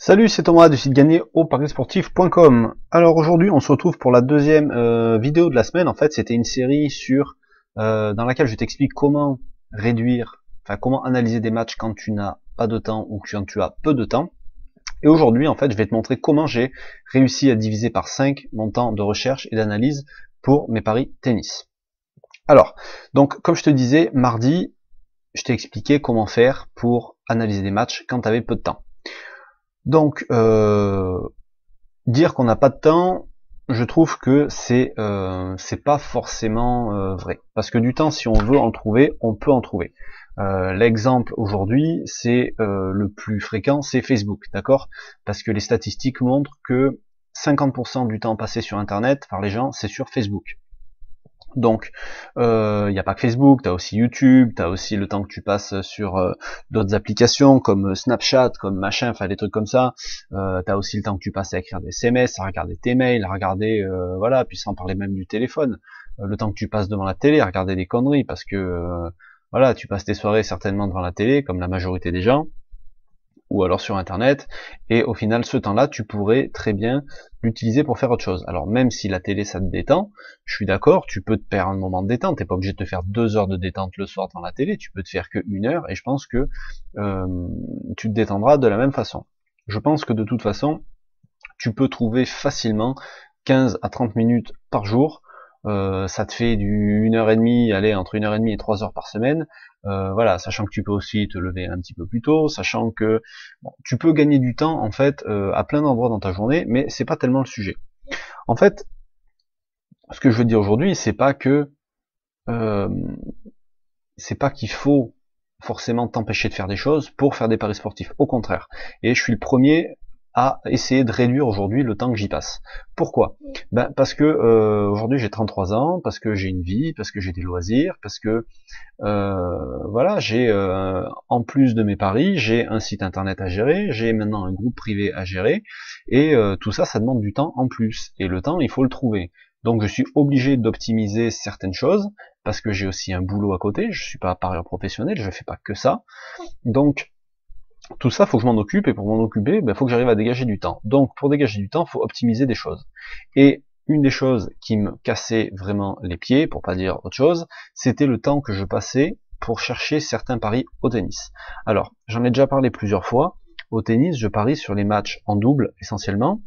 Salut, c'est Thomas du site gagner au parisportif.com. Alors aujourd'hui, on se retrouve pour la deuxième vidéo de la semaine. En fait, c'était une série dans laquelle je t'explique comment comment analyser des matchs quand tu n'as pas de temps ou quand tu as peu de temps. Et aujourd'hui, en fait, je vais te montrer comment j'ai réussi à diviser par 5 mon temps de recherche et d'analyse pour mes paris tennis. Alors, donc, comme je te disais, mardi, je t'ai expliqué comment faire pour analyser des matchs quand tu avais peu de temps. Donc, dire qu'on n'a pas de temps, je trouve que c'est pas forcément vrai. Parce que du temps, si on veut en trouver, on peut en trouver. L'exemple aujourd'hui, c'est le plus fréquent, c'est Facebook, d'accord? Parce que les statistiques montrent que 50% du temps passé sur Internet par les gens, c'est sur Facebook. Donc, il n'y a pas que Facebook, tu as aussi YouTube, tu as aussi le temps que tu passes sur d'autres applications comme Snapchat, comme machin, enfin des trucs comme ça. Tu as aussi le temps que tu passes à écrire des SMS, à regarder tes mails, à regarder, voilà, puis sans parler même du téléphone. Le temps que tu passes devant la télé, à regarder des conneries, parce que, voilà, tu passes tes soirées certainement devant la télé, comme la majorité des gens, ou alors sur internet, et au final ce temps-là tu pourrais très bien l'utiliser pour faire autre chose. Alors même si la télé ça te détend, je suis d'accord, tu peux te faire un moment de détente, t'es pas obligé de te faire 2 heures de détente le soir dans la télé, tu peux te faire que 1 heure, et je pense que tu te détendras de la même façon. Je pense que de toute façon, tu peux trouver facilement 15 à 30 minutes par jour. Ça te fait du 1 heure et demie, allez, entre 1 heure et demie et 3 heures par semaine. Voilà, sachant que tu peux aussi te lever un petit peu plus tôt, sachant que bon, tu peux gagner du temps en fait à plein d'endroits dans ta journée, mais c'est pas tellement le sujet. En fait, ce que je veux dire aujourd'hui, euh, c'est pas qu'il faut forcément t'empêcher de faire des choses pour faire des paris sportifs. Au contraire. Et je suis le premier à essayer de réduire aujourd'hui le temps que j'y passe. Pourquoi? Ben parce que aujourd'hui j'ai 33 ans, parce que j'ai une vie, parce que j'ai des loisirs, parce que voilà, j'ai en plus de mes paris, j'ai un site internet à gérer, j'ai maintenant un groupe privé à gérer, et tout ça, ça demande du temps en plus. Et le temps, il faut le trouver. Donc je suis obligé d'optimiser certaines choses, parce que j'ai aussi un boulot à côté, je suis pas parieur professionnel, je fais pas que ça. Donc tout ça, faut que je m'en occupe, et pour m'en occuper, il faut que j'arrive à dégager du temps. Donc pour dégager du temps, il faut optimiser des choses. Et une des choses qui me cassait vraiment les pieds, pour pas dire autre chose, c'était le temps que je passais pour chercher certains paris au tennis. Alors, j'en ai déjà parlé plusieurs fois. Au tennis, je parie sur les matchs en double essentiellement.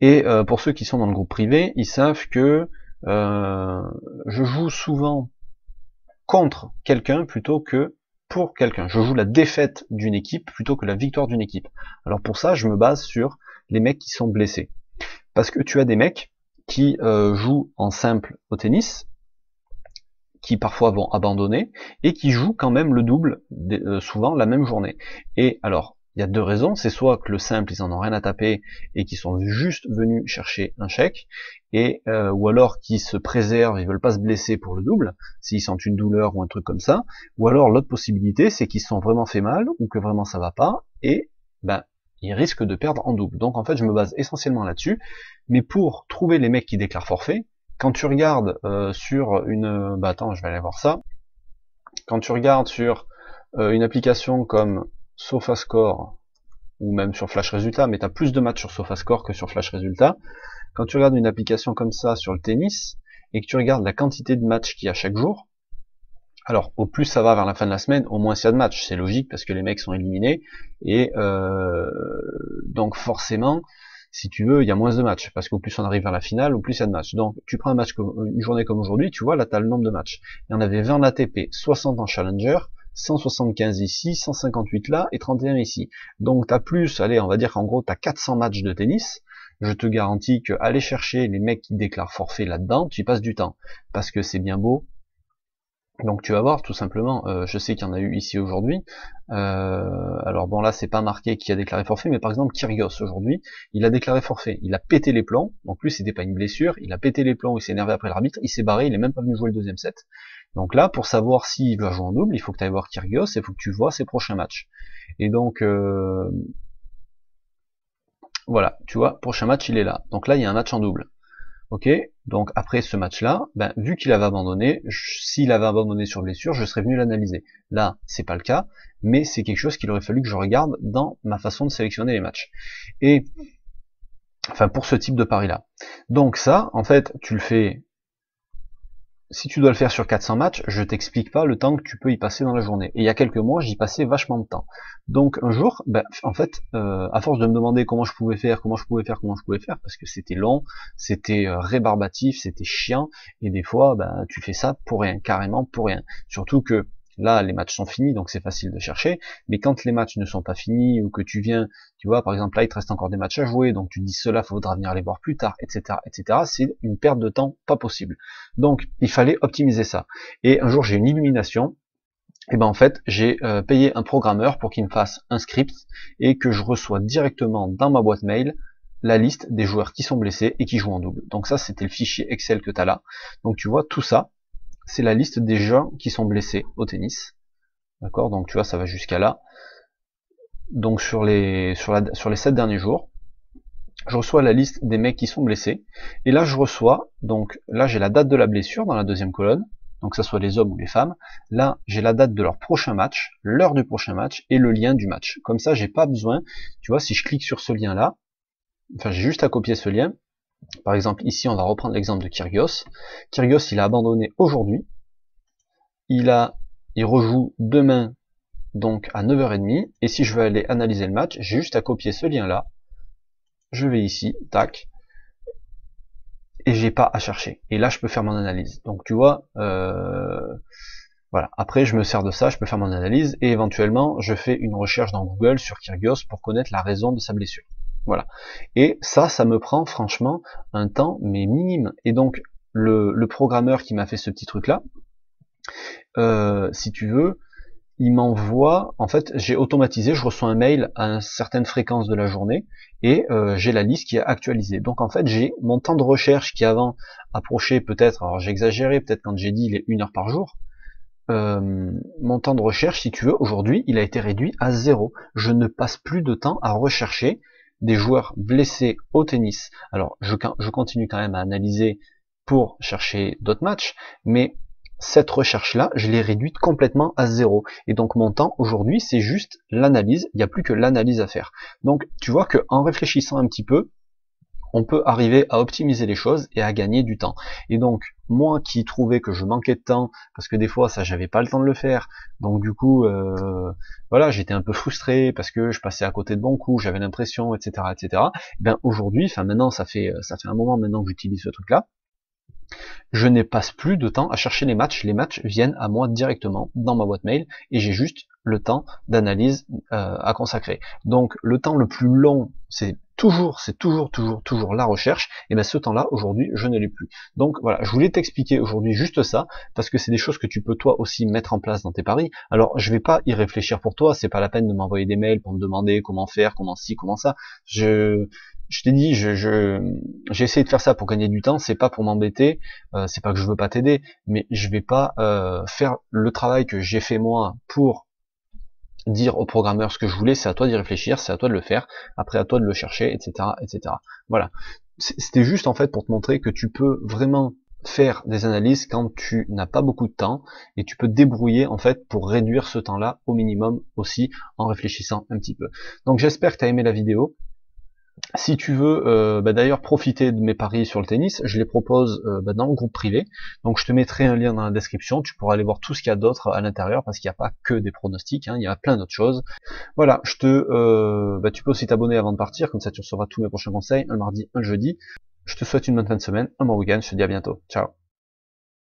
Et pour ceux qui sont dans le groupe privé, ils savent que je joue souvent contre quelqu'un plutôt que pour quelqu'un. Je joue la défaite d'une équipe plutôt que la victoire d'une équipe. Alors pour ça, je me base sur les mecs qui sont blessés. Parce que tu as des mecs qui jouent en simple au tennis, qui parfois vont abandonner, et qui jouent quand même le double, souvent la même journée. Et alors, il y a deux raisons, c'est soit que le simple, ils en ont rien à taper, et qu'ils sont juste venus chercher un chèque, et ou alors qu'ils se préservent, ils veulent pas se blesser pour le double, s'ils sentent une douleur ou un truc comme ça, ou alors l'autre possibilité, c'est qu'ils se sont vraiment fait mal, ou que vraiment ça va pas, et ben ils risquent de perdre en double. Donc en fait, je me base essentiellement là-dessus, mais pour trouver les mecs qui déclarent forfait, quand tu regardes sur une... Bah attends, je vais aller voir ça. Quand tu regardes sur une application comme SofaScore, ou même sur Flash Résultat, mais tu as plus de matchs sur SofaScore que sur Flash Résultat, quand tu regardes une application comme ça sur le tennis, et que tu regardes la quantité de matchs qu'il y a chaque jour, alors au plus ça va vers la fin de la semaine, au moins il y a de matchs, c'est logique, parce que les mecs sont éliminés, et donc forcément, si tu veux, il y a moins de matchs, parce qu'au plus on arrive vers la finale, au plus il y a de matchs. Donc tu prends un match comme une journée comme aujourd'hui, tu vois, là tu as le nombre de matchs. Il y en avait 20 en ATP, 60 en Challenger, 175 ici, 158 là, et 31 ici. Donc tu as plus, allez, on va dire qu'en gros tu as 400 matchs de tennis. Je te garantis que aller chercher les mecs qui déclarent forfait là-dedans, tu y passes du temps. Parce que c'est bien beau. Donc tu vas voir tout simplement, je sais qu'il y en a eu ici aujourd'hui, alors bon là c'est pas marqué qui a déclaré forfait, mais par exemple Kyrgios aujourd'hui, il a déclaré forfait, il a pété les plombs, en plus c'était pas une blessure, il a pété les plombs, il s'est énervé après l'arbitre, il s'est barré, il est même pas venu jouer le deuxième set. Donc là, pour savoir s'il va jouer en double, il faut que tu ailles voir Kyrgios, et il faut que tu vois ses prochains matchs. Et donc voilà, tu vois, prochain match il est là, donc là il y a un match en double. Ok, donc après ce match-là, ben, vu qu'il avait abandonné, s'il avait abandonné sur blessure, je serais venu l'analyser. Là, c'est pas le cas, mais c'est quelque chose qu'il aurait fallu que je regarde dans ma façon de sélectionner les matchs. Et enfin, pour ce type de pari-là. Donc ça, en fait, tu le fais. Si tu dois le faire sur 400 matchs, je t'explique pas le temps que tu peux y passer dans la journée. Et il y a quelques mois, j'y passais vachement de temps. Donc un jour, ben, en fait, à force de me demander comment je pouvais faire, parce que c'était long, c'était rébarbatif, c'était chiant, et des fois, ben, tu fais ça pour rien, carrément pour rien. Surtout que là, les matchs sont finis, donc c'est facile de chercher, mais quand les matchs ne sont pas finis, ou que tu viens, tu vois, par exemple là, il te reste encore des matchs à jouer, donc tu te dis cela, faudra venir les voir plus tard, etc., etc., c'est une perte de temps pas possible. Donc, il fallait optimiser ça. Et un jour, j'ai une illumination, et ben en fait, j'ai payé un programmeur pour qu'il me fasse un script, et que je reçois directement dans ma boîte mail la liste des joueurs qui sont blessés et qui jouent en double. Donc ça, c'était le fichier Excel que tu as là. Donc tu vois, tout ça, c'est la liste des gens qui sont blessés au tennis. D'accord, donc tu vois, ça va jusqu'à là. Donc sur les 7 derniers jours, je reçois la liste des mecs qui sont blessés. Et là, je reçois, donc là, j'ai la date de la blessure dans la deuxième colonne. Donc que ce soit les hommes ou les femmes. Là, j'ai la date de leur prochain match, l'heure du prochain match et le lien du match. Comme ça, j'ai pas besoin, tu vois, si je clique sur ce lien-là, enfin, j'ai juste à copier ce lien. Par exemple, ici, on va reprendre l'exemple de Kyrgios. Kyrgios, il a abandonné aujourd'hui. Il rejoue demain, donc à 9h30. Et si je veux aller analyser le match, j'ai juste à copier ce lien-là. Je vais ici, tac, et j'ai pas à chercher. Et là, je peux faire mon analyse. Donc, tu vois, voilà. Après, je me sers de ça, je peux faire mon analyse, et éventuellement, je fais une recherche dans Google sur Kyrgios pour connaître la raison de sa blessure. Voilà. Et ça me prend franchement un temps, mais minime. Et donc, le programmeur qui m'a fait ce petit truc-là, si tu veux, il m'envoie, en fait, j'ai automatisé, je reçois un mail à une certaine fréquence de la journée, et j'ai la liste qui est actualisée. Donc en fait, j'ai mon temps de recherche qui avant approchait peut-être, alors j'ai exagéré, peut-être quand j'ai dit il est 1 heure par jour, mon temps de recherche, si tu veux, aujourd'hui, il a été réduit à 0. Je ne passe plus de temps à rechercher des joueurs blessés au tennis. Alors, je continue quand même à analyser pour chercher d'autres matchs, mais cette recherche-là, je l'ai réduite complètement à 0. Et donc, mon temps, aujourd'hui, c'est juste l'analyse. Il n'y a plus que l'analyse à faire. Donc, tu vois qu'en réfléchissant un petit peu, on peut arriver à optimiser les choses et à gagner du temps. Et donc, moi qui trouvais que je manquais de temps, parce que des fois ça j'avais pas le temps de le faire, donc du coup, voilà, j'étais un peu frustré parce que je passais à côté de bons coups, j'avais l'impression, etc., etc. Ben aujourd'hui, enfin maintenant ça fait un moment maintenant que j'utilise ce truc-là, je ne passe plus de temps à chercher les matchs viennent à moi directement dans ma boîte mail et j'ai juste le temps d'analyse à consacrer. Donc le temps le plus long, c'est toujours la recherche, et bien ce temps-là, aujourd'hui, je ne l'ai plus. Donc voilà, je voulais t'expliquer aujourd'hui juste ça, parce que c'est des choses que tu peux toi aussi mettre en place dans tes paris. Alors je vais pas y réfléchir pour toi, c'est pas la peine de m'envoyer des mails pour me demander comment faire, comment ci, comment ça. Je t'ai dit, j'ai essayé de faire ça pour gagner du temps, c'est pas pour m'embêter, c'est pas que je veux pas t'aider, mais je vais pas faire le travail que j'ai fait moi pour dire au programmeur ce que je voulais, c'est à toi d'y réfléchir, c'est à toi de le faire, après à toi de le chercher, etc., etc. Voilà. C'était juste en fait pour te montrer que tu peux vraiment faire des analyses quand tu n'as pas beaucoup de temps, et tu peux te débrouiller en fait pour réduire ce temps-là au minimum aussi en réfléchissant un petit peu. Donc j'espère que tu as aimé la vidéo. Si tu veux d'ailleurs profiter de mes paris sur le tennis, je les propose dans le groupe privé. Donc je te mettrai un lien dans la description, tu pourras aller voir tout ce qu'il y a d'autre à l'intérieur, parce qu'il n'y a pas que des pronostics, hein, il y a plein d'autres choses. Voilà, tu peux aussi t'abonner avant de partir, comme ça tu recevras tous mes prochains conseils, un mardi, un jeudi. Je te souhaite une bonne fin de semaine, un bon week-end, je te dis à bientôt. Ciao.